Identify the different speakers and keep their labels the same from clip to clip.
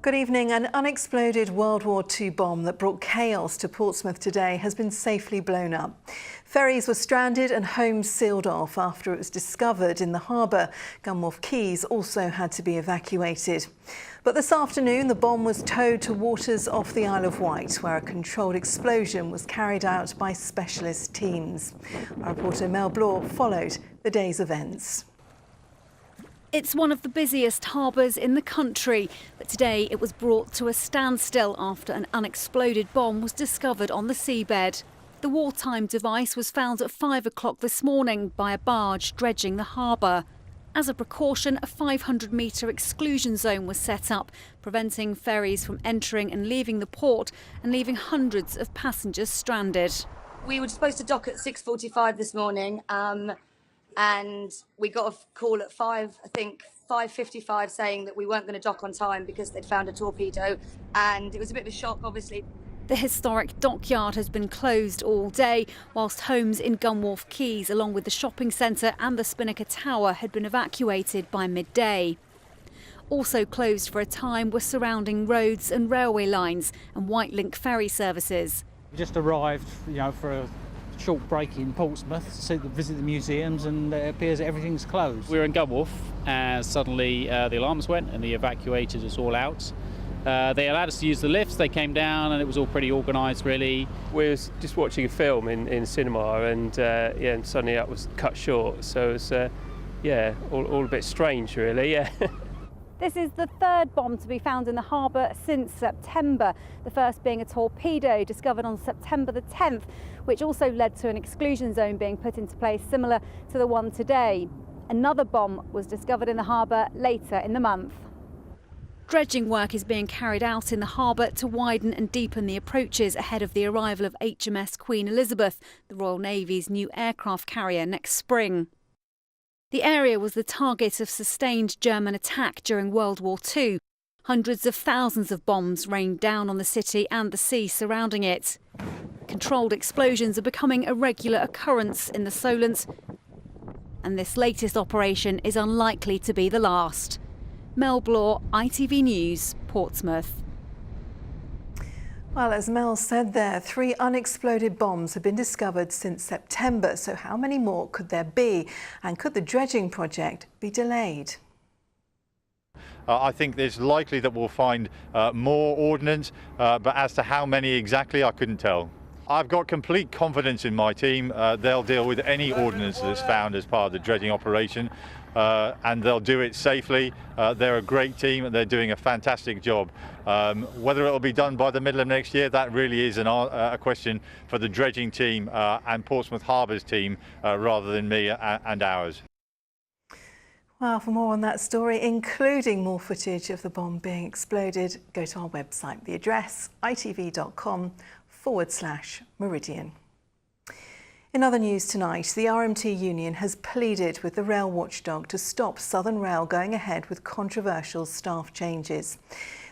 Speaker 1: Good evening. An unexploded World War II bomb that brought chaos to Portsmouth today has been safely blown up. Ferries were stranded and homes sealed off after it was discovered in the harbour. Gunwharf Quays also had to be evacuated. But this afternoon, the bomb was towed to waters off the Isle of Wight, where a controlled explosion was carried out by specialist teams. Our reporter Mel Blaw followed the day's events.
Speaker 2: It's one of the busiest harbours in the country, but today it was brought to a standstill after an unexploded bomb was discovered on the seabed. The wartime device was found at 5 o'clock this morning by a barge dredging the harbour. As a precaution, a 500-metre exclusion zone was set up, preventing ferries from entering and leaving the port and leaving hundreds of passengers stranded.
Speaker 3: We were supposed to dock at 6:45 this morning. And we got a call at 5:55 saying that we weren't going to dock on time because they'd found a torpedo, and it was a bit of a shock, obviously.
Speaker 2: The historic dockyard has been closed all day, whilst homes in Gunwharf Quays, along with the shopping centre and the Spinnaker Tower, had been evacuated by midday. Also closed for a time were surrounding roads and railway lines and Whitelink ferry services.
Speaker 4: We just arrived, for a short break in Portsmouth to visit the museums, and it appears that everything's closed.
Speaker 5: We were in Gunwharf as suddenly the alarms went and the evacuated us all out. They allowed us to use the lifts, they came down, and it was all pretty organised really.
Speaker 6: We were just watching a film in cinema, and and suddenly that was cut short, so it's all a bit strange really, yeah.
Speaker 2: This is the third bomb to be found in the harbour since September, the first being a torpedo discovered on September the 10th, which also led to an exclusion zone being put into place similar to the one today. Another bomb was discovered in the harbour later in the month. Dredging work is being carried out in the harbour to widen and deepen the approaches ahead of the arrival of HMS Queen Elizabeth, the Royal Navy's new aircraft carrier, next spring. The area was the target of sustained German attack during World War II. Hundreds of thousands of bombs rained down on the city and the sea surrounding it. Controlled explosions are becoming a regular occurrence in the Solent, and this latest operation is unlikely to be the last. Mel Blaw, ITV News, Portsmouth.
Speaker 1: Well, as Mel said there, 3 unexploded bombs have been discovered since September. So how many more could there be? And could the dredging project be delayed?
Speaker 7: I think it's likely that we'll find more ordnance, but as to how many exactly, I couldn't tell. I've got complete confidence in my team. They'll deal with any ordnance that's found as part of the dredging operation, and they'll do it safely. They're a great team and they're doing a fantastic job. Whether it'll be done by the middle of next year, that really is a question for the dredging team and Portsmouth Harbour's team rather than me and ours.
Speaker 1: Well, for more on that story, including more footage of the bomb being exploded, go to our website. The address, itv.com/Meridian. In other news tonight, the RMT union has pleaded with the rail watchdog to stop Southern Rail going ahead with controversial staff changes.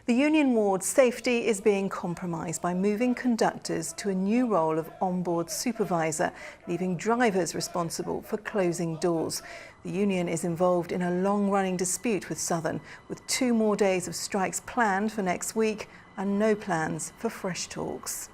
Speaker 1: The union wards safety is being compromised by moving conductors to a new role of onboard supervisor, leaving drivers responsible for closing doors. The union is involved in a long-running dispute with Southern, with 2 more days of strikes planned for next week and no plans for fresh talks.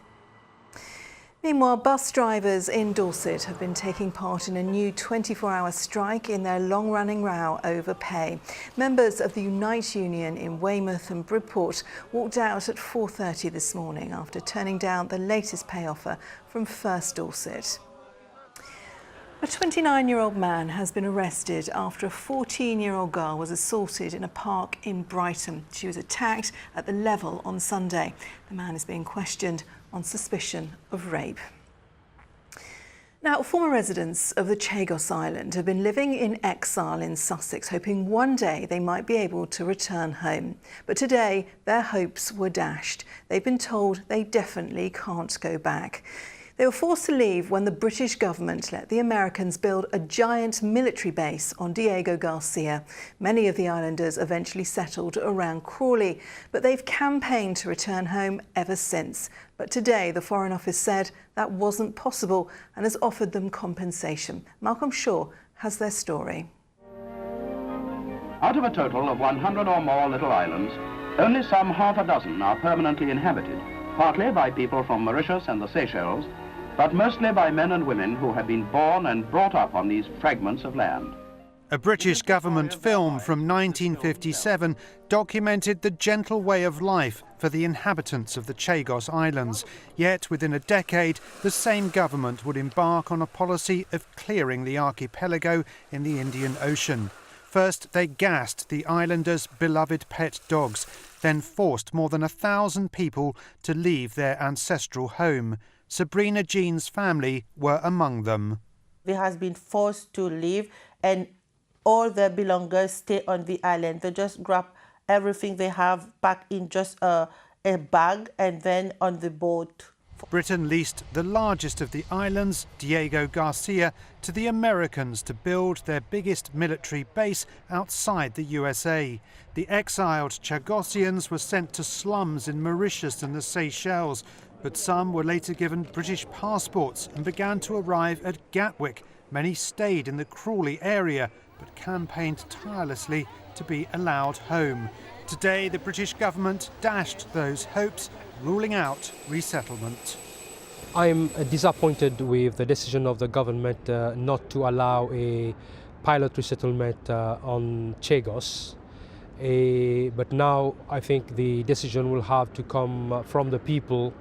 Speaker 1: Meanwhile, bus drivers in Dorset have been taking part in a new 24-hour strike in their long-running row over pay. Members of the Unite Union in Weymouth and Bridport walked out at 4:30 this morning after turning down the latest pay offer from First Dorset. A 29-year-old man has been arrested after a 14-year-old girl was assaulted in a park in Brighton. She was attacked at the Level on Sunday. The man is being questioned on suspicion of rape. Now, former residents of the Chagos Island have been living in exile in Sussex, hoping one day they might be able to return home. But today, their hopes were dashed. They've been told they definitely can't go back. They were forced to leave when the British government let the Americans build a giant military base on Diego Garcia. Many of the islanders eventually settled around Crawley, but they've campaigned to return home ever since. But today, the Foreign Office said that wasn't possible and has offered them compensation. Malcolm Shaw has their story.
Speaker 8: Out of a total of 100 or more little islands, only some half a dozen are permanently inhabited, partly by people from Mauritius and the Seychelles, but mostly by men and women who have been born and brought up on these fragments of land.
Speaker 9: A British government film from 1957 documented the gentle way of life for the inhabitants of the Chagos Islands. Yet within a decade, the same government would embark on a policy of clearing the archipelago in the Indian Ocean. First, they gassed the islanders' beloved pet dogs, then forced more than 1,000 people to leave their ancestral home. Sabrina Jean's family were among them.
Speaker 10: They have been forced to leave, and all their belongings stay on the island. They just grab everything they have back in just a bag and then on the boat.
Speaker 9: Britain leased the largest of the islands, Diego Garcia, to the Americans to build their biggest military base outside the USA. The exiled Chagosians were sent to slums in Mauritius and the Seychelles, but some were later given British passports and began to arrive at Gatwick. Many stayed in the Crawley area, but campaigned tirelessly to be allowed home. Today, the British government dashed those hopes, ruling out resettlement.
Speaker 11: I'm disappointed with the decision of the government not to allow a pilot resettlement on Chagos. But now I think the decision will have to come from the people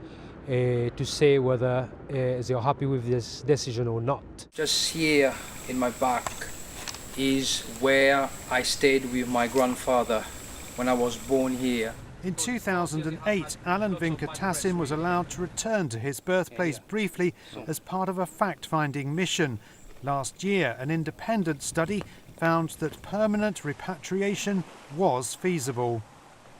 Speaker 11: to say whether they are happy with this decision or not.
Speaker 12: Just here in my back is where I stayed with my grandfather when I was born here.
Speaker 9: In 2008, Alan Vinkatassin was allowed to return to his birthplace briefly as part of a fact-finding mission. Last year, an independent study found that permanent repatriation was feasible.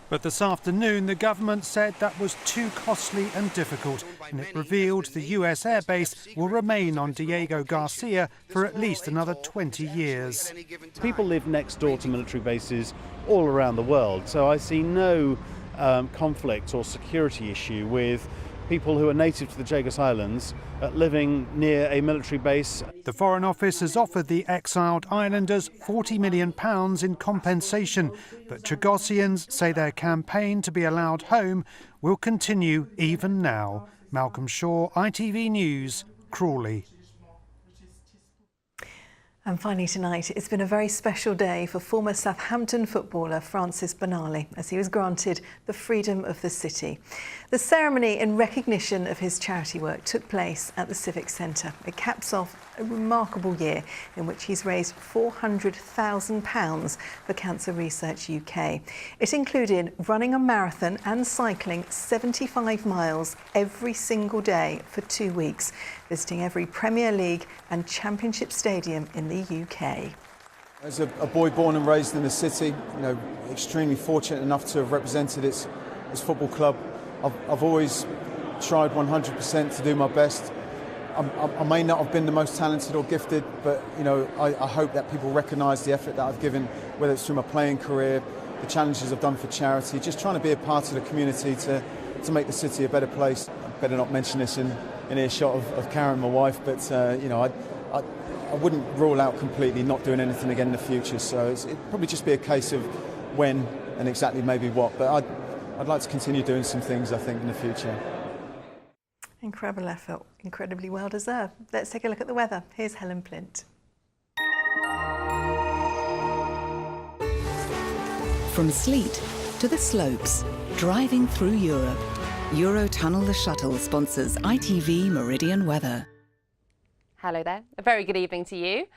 Speaker 9: But this afternoon, the government said that was too costly and difficult, and it revealed the US airbase will remain on Diego Garcia for at least another 20 years.
Speaker 13: People live next door to military bases all around the world, so I see no conflict or security issue with people who are native to the Chagos Islands living near a military base.
Speaker 9: The Foreign Office has offered the exiled islanders £40 million in compensation, but Chagosians say their campaign to be allowed home will continue even now. Malcolm Shaw, ITV News, Crawley.
Speaker 1: And finally tonight, it's been a very special day for former Southampton footballer Francis Benali as he was granted the freedom of the city. The ceremony in recognition of his charity work took place at the Civic Centre. It caps off a remarkable year in which he's raised £400,000 for Cancer Research UK. It included running a marathon and cycling 75 miles every single day for 2 weeks, visiting every Premier League and Championship stadium in the UK.
Speaker 14: As a boy born and raised in the city, extremely fortunate enough to have represented its football club. I've always tried 100% to do my best. I may not have been the most talented or gifted, but I hope that people recognise the effort that I've given, whether it's through my playing career, the challenges I've done for charity, just trying to be a part of the community to make the city a better place. I better not mention this in earshot of Karen, my wife, but I wouldn't rule out completely not doing anything again in the future. So it'd probably just be a case of when and exactly maybe what. But I'd like to continue doing some things, I think, in the future.
Speaker 1: Incredible effort, incredibly well deserved. Let's take a look at the weather. Here's Helen Plint.
Speaker 15: From sleet to the slopes, driving through Europe, Eurotunnel the Shuttle sponsors ITV Meridian weather.
Speaker 16: Hello there, a very good evening to you.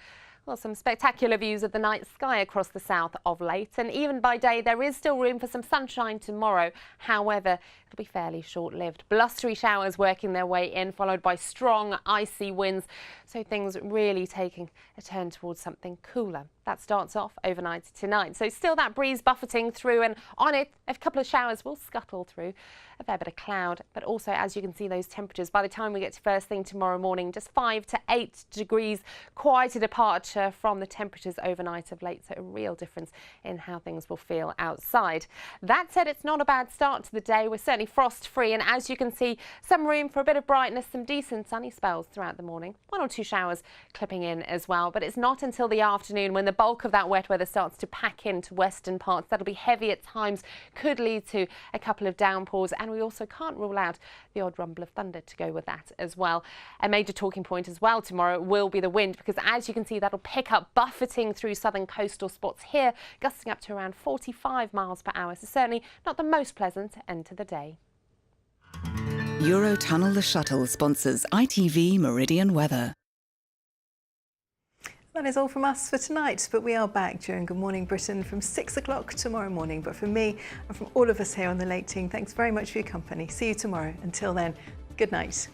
Speaker 16: Well, some spectacular views of the night sky across the south of late, and even by day there is still room for some sunshine tomorrow. However, it'll be fairly short-lived. Blustery showers working their way in, followed by strong icy winds, so things really taking a turn towards something cooler. That starts off overnight tonight, so still that breeze buffeting through, and on it a couple of showers will scuttle through. A fair bit of cloud, but also, as you can see, those temperatures by the time we get to first thing tomorrow morning, just 5 to 8 degrees, quite a departure from the temperatures overnight of late, so a real difference in how things will feel outside. That said, it's not a bad start to the day. We're certainly frost free, and as you can see, some room for a bit of brightness, some decent sunny spells throughout the morning. 1 or 2 showers clipping in as well, but it's not until the afternoon when the the bulk of that wet weather starts to pack into western parts. That'll be heavy at times, could lead to a couple of downpours, and we also can't rule out the odd rumble of thunder to go with that as well. A major talking point as well tomorrow will be the wind, because as you can see, that'll pick up, buffeting through southern coastal spots here, gusting up to around 45 miles per hour. So certainly not the most pleasant end to the day.
Speaker 15: Eurotunnel the Shuttle sponsors ITV Meridian Weather.
Speaker 1: That is all from us for tonight, but we are back during Good Morning Britain from 6 o'clock tomorrow morning. But from me and from all of us here on the Late Team, thanks very much for your company. See you tomorrow. Until then, good night.